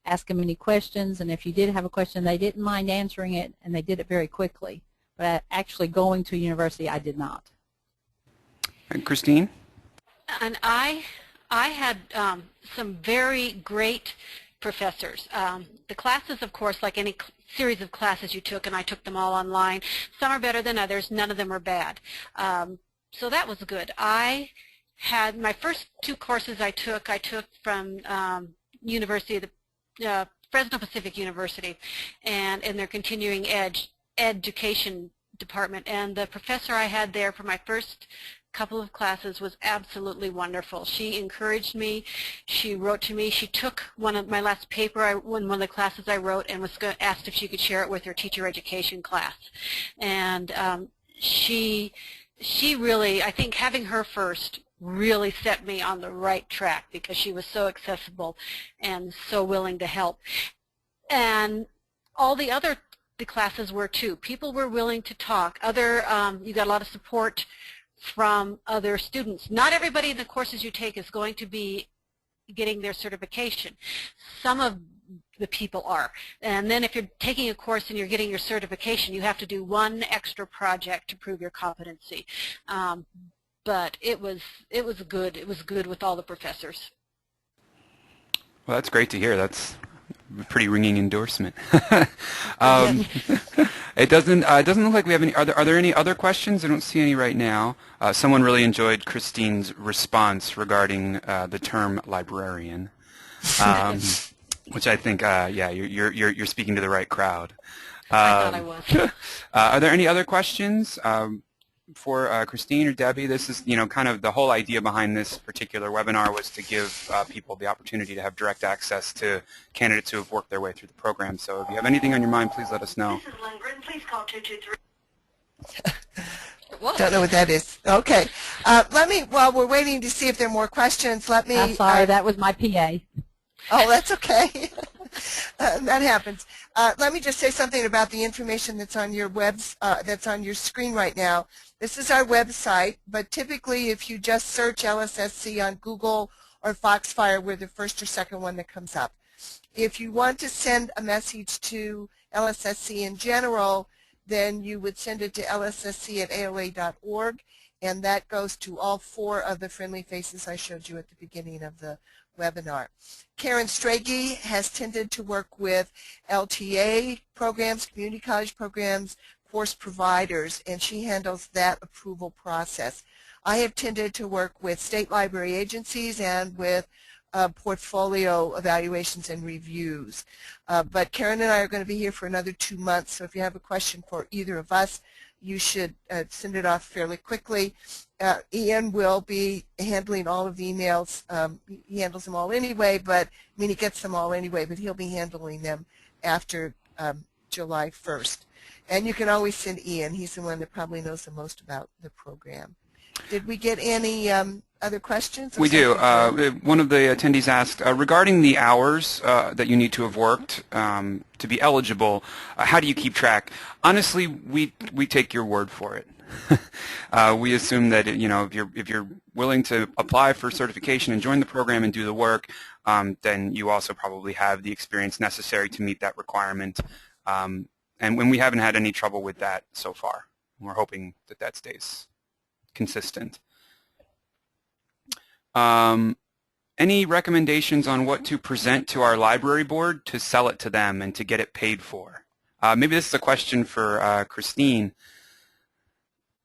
ask them any questions. And if you did have a question, they didn't mind answering it, and they did it very quickly. But actually going to university, I did not. And Christine? And I had some very great professors. The classes, of course, like any series of classes you took, and I took them all online. Some are better than others. None of them are bad. So that was good. I had my first two courses I took from Fresno Pacific University, and in their continuing education department. And the professor I had there for my first couple of classes was absolutely wonderful. She encouraged me. She wrote to me. She took one of my last paper, one of the classes I wrote, and was asked if she could share it with her teacher education class. And she really, I think having her first really set me on the right track, because she was so accessible and so willing to help. And all the classes were too. People were willing to talk. You got a lot of support from other students. Not everybody in the courses you take is going to be getting their certification. Some of the people are. And then if you're taking a course and you're getting your certification, you have to do one extra project to prove your competency. But it was good. It was good with all the professors. Well, that's great to hear. That's a pretty ringing endorsement. It doesn't look like we have any. Are there any other questions? I don't see any right now. Someone really enjoyed Christine's response regarding the term librarian, which I think, yeah, you're speaking to the right crowd. I thought I was. Are there any other questions for Christine or Debbie? This is, kind of the whole idea behind this particular webinar was to give people the opportunity to have direct access to candidates who have worked their way through the program. So if you have anything on your mind, please let us know. This is Lindgren. Please call 223. Don't know what that is. Okay. While we're waiting to see if there are more questions, let me... I'm sorry, that was my PA. Oh, that's okay. That happens. Let me just say something about the information that's on your that's on your screen right now. This is our website, but typically if you just search LSSC on Google or Foxfire, we're the first or second one that comes up. If you want to send a message to LSSC in general, then you would send it to lssc@aoa.org, and that goes to all 4 of the friendly faces I showed you at the beginning of the webinar. Karen Strage has tended to work with LTA programs, community college programs, course providers, and she handles that approval process. I have tended to work with state library agencies and with portfolio evaluations and reviews. But Karen and I are going to be here for another 2 months, so if you have a question for either of us, you should send it off fairly quickly. Ian will be handling all of the emails. He handles them all anyway, he gets them all anyway, but he'll be handling them after July 1st. And you can always send Ian. He's the one that probably knows the most about the program. Did we get any other questions? We do. One of the attendees asked, regarding the hours that you need to have worked to be eligible, how do you keep track? Honestly, we take your word for it. We assume that if you're willing to apply for certification and join the program and do the work, then you also probably have the experience necessary to meet that requirement. And when we haven't had any trouble with that so far, we're hoping that that stays consistent. Any recommendations on what to present to our library board to sell it to them and to get it paid for? Maybe this is a question for Christine.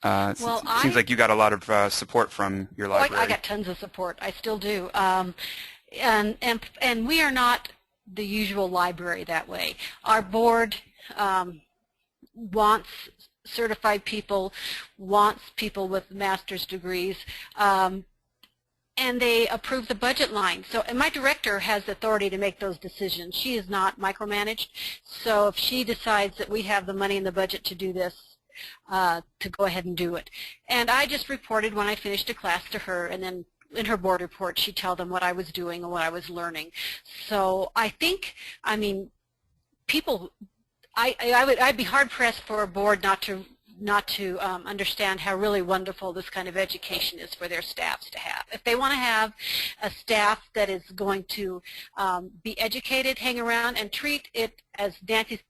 Well, it seems like you got a lot of support from your library. I got tons of support. I still do. And we are not the usual library that way. Our board wants certified people, wants people with master's degrees, and they approve the budget line. So, and my director has authority to make those decisions. She is not micromanaged. So if she decides that we have the money in the budget to do this, to go ahead and do it. And I just reported when I finished a class to her, and then in her board report she'd tell them what I was doing and what I was learning. So I think, people, I'd be hard pressed for a board not to understand how really wonderful this kind of education is for their staffs to have. If they want to have a staff that is going to be educated, hang around, and treat it, as Nancy said,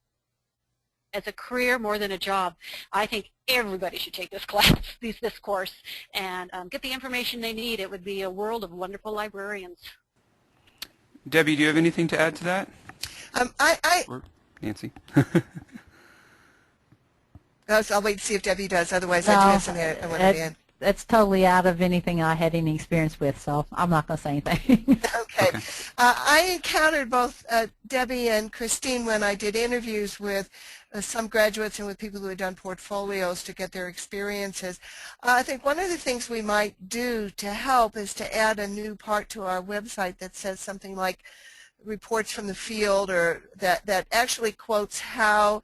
as a career more than a job, I think everybody should take this class, this course, and get the information they need. It would be a world of wonderful librarians. Debbie, do you have anything to add to that? Or Nancy? I'll wait to see if Debbie does. Otherwise, I do have something I want to add. That's totally out of anything I had any experience with, so I'm not going to say anything. Okay. I encountered both Debbie and Christine when I did interviews with some graduates and with people who had done portfolios to get their experiences. I think one of the things we might do to help is to add a new part to our website that says something like reports from the field, or that actually quotes how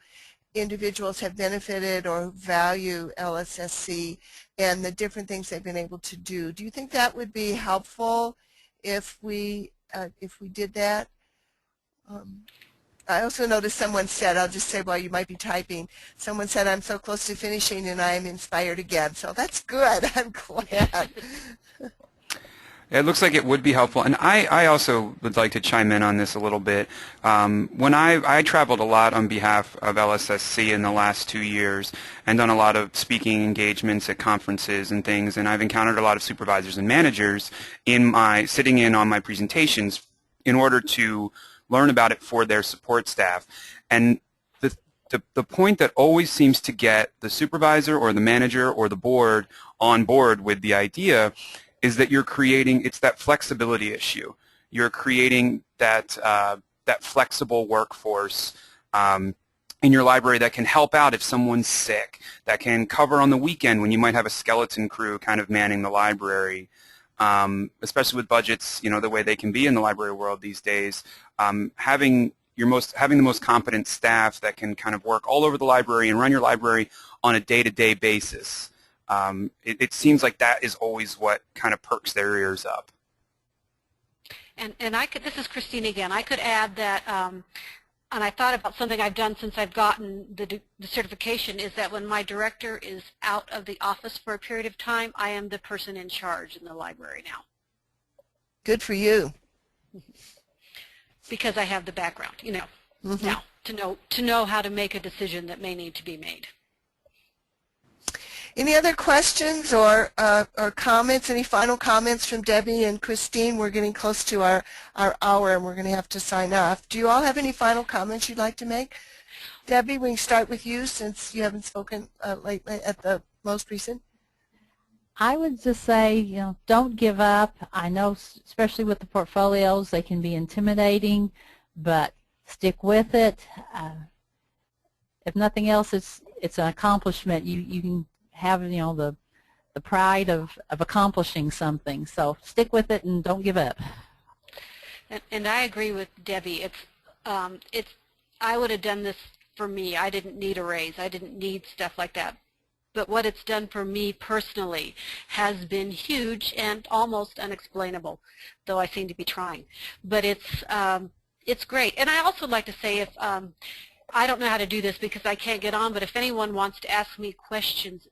individuals have benefited or value LSSC and the different things they've been able to do. Do you think that would be helpful if we did that? I also noticed someone said, I'll just say while you might be typing, someone said, I'm so close to finishing and I am inspired again. So that's good. I'm glad. It looks like it would be helpful, and I also would like to chime in on this a little bit. When I traveled a lot on behalf of LSSC in the last 2 years and done a lot of speaking engagements at conferences and things, and I've encountered a lot of supervisors and managers sitting in on my presentations in order to learn about it for their support staff. And the point that always seems to get the supervisor or the manager or the board on board with the idea is that it's that flexibility issue. You're creating that flexible workforce in your library that can help out if someone's sick, that can cover on the weekend when you might have a skeleton crew kind of manning the library, especially with budgets, the way they can be in the library world these days. Having the most competent staff that can kind of work all over the library and run your library on a day-to-day basis. It seems like that is always what kind of perks their ears up. And this is Christine again. I could add that, and I thought about something I've done since I've gotten the certification, is that when my director is out of the office for a period of time, I am the person in charge in the library now. Good for you. Because I have the background, now to know how to make a decision that may need to be made. Any other questions or comments? Any final comments from Debbie and Christine? We're getting close to our hour and we're going to have to sign off. Do you all have any final comments you'd like to make? Debbie, we can start with you since you haven't spoken lately at the most recent. I would just say, don't give up. I know, especially with the portfolios, they can be intimidating, but stick with it. If nothing else, it's an accomplishment. You can have, the pride of accomplishing something. So stick with it and don't give up. And I agree with Debbie. I would have done this for me. I didn't need a raise. I didn't need stuff like that. But what it's done for me personally has been huge and almost unexplainable, though I seem to be trying. But it's great. And I also like to say, if I don't know how to do this because I can't get on, but if anyone wants to ask me questions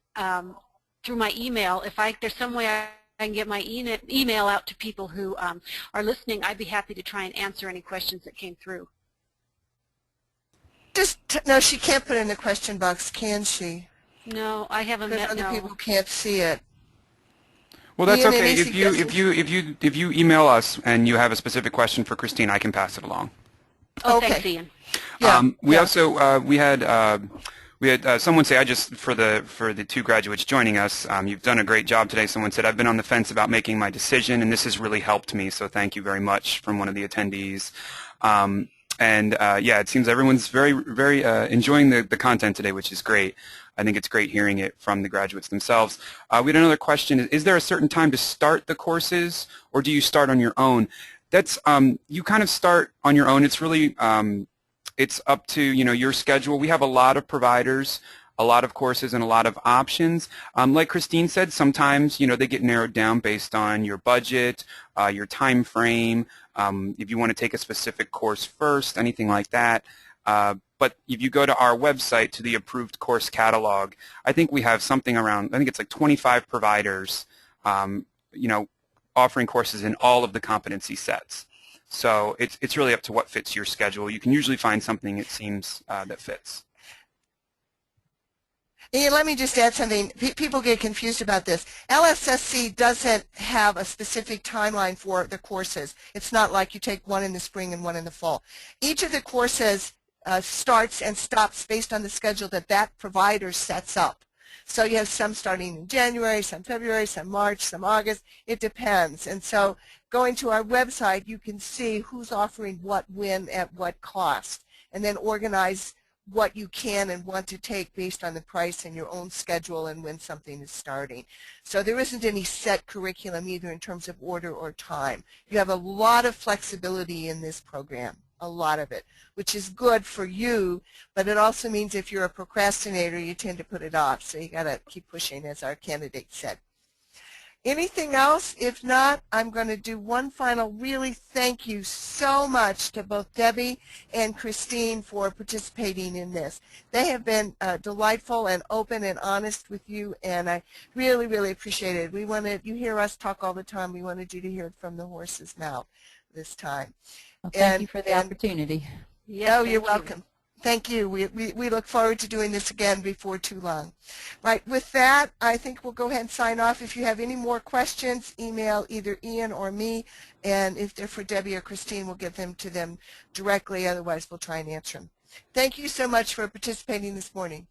through my email, if there's some way I can get my email out to people who are listening, I'd be happy to try and answer any questions that came through. No, she can't put it in the question box, can she? No, I haven't met. Because other people can't see it. Well, that's Ian, okay. any If you email us and you have a specific question for Christine, I can pass it along. Oh, Okay. thanks, Ian. Yeah. We also we had someone say, for the two graduates joining us, you've done a great job today. Someone said, I've been on the fence about making my decision, and this has really helped me. So thank you very much, from one of the attendees. Yeah, it seems everyone's very, very enjoying the content today, which is great. I think it's great hearing it from the graduates themselves. We had another question. Is there a certain time to start the courses, or do you start on your own? That's you kind of start on your own. It's really it's up to your schedule. We have a lot of providers, a lot of courses, and a lot of options. Like Christine said, sometimes they get narrowed down based on your budget, your time frame, if you want to take a specific course first, anything like that. But if you go to our website, to the approved course catalog, I think we have something around, I think it's like 25 providers, offering courses in all of the competency sets. So it's really up to what fits your schedule. You can usually find something, it seems, that fits. And let me just add something. People get confused about this. LSSC doesn't have a specific timeline for the courses. It's not like you take one in the spring and one in the fall. Each of the courses starts and stops based on the schedule that provider sets up. So you have some starting in January, some February, some March, some August. It depends. And so going to our website, you can see who's offering what, when, at what cost, and then organize what you can and want to take based on the price and your own schedule and when something is starting. So there isn't any set curriculum either in terms of order or time. You have a lot of flexibility in this program, a lot of it, which is good for you, but it also means if you're a procrastinator, you tend to put it off. So you got to keep pushing, as our candidate said. Anything else? If not, I'm going to do one final really thank you so much to both Debbie and Christine for participating in this. They have been delightful and open and honest with you, and I really, really appreciate it. You hear us talk all the time. We wanted you to hear it from the horse's mouth this time. Well, thank you for the opportunity. Yes, Oh, thank you're you. welcome. Thank you. We look forward to doing this again before too long. Right, with that, I think we'll go ahead and sign off. If you have any more questions, email either Ian or me, and if they're for Debbie or Christine, we'll get them to them directly. Otherwise, we'll try and answer them. Thank you so much for participating this morning.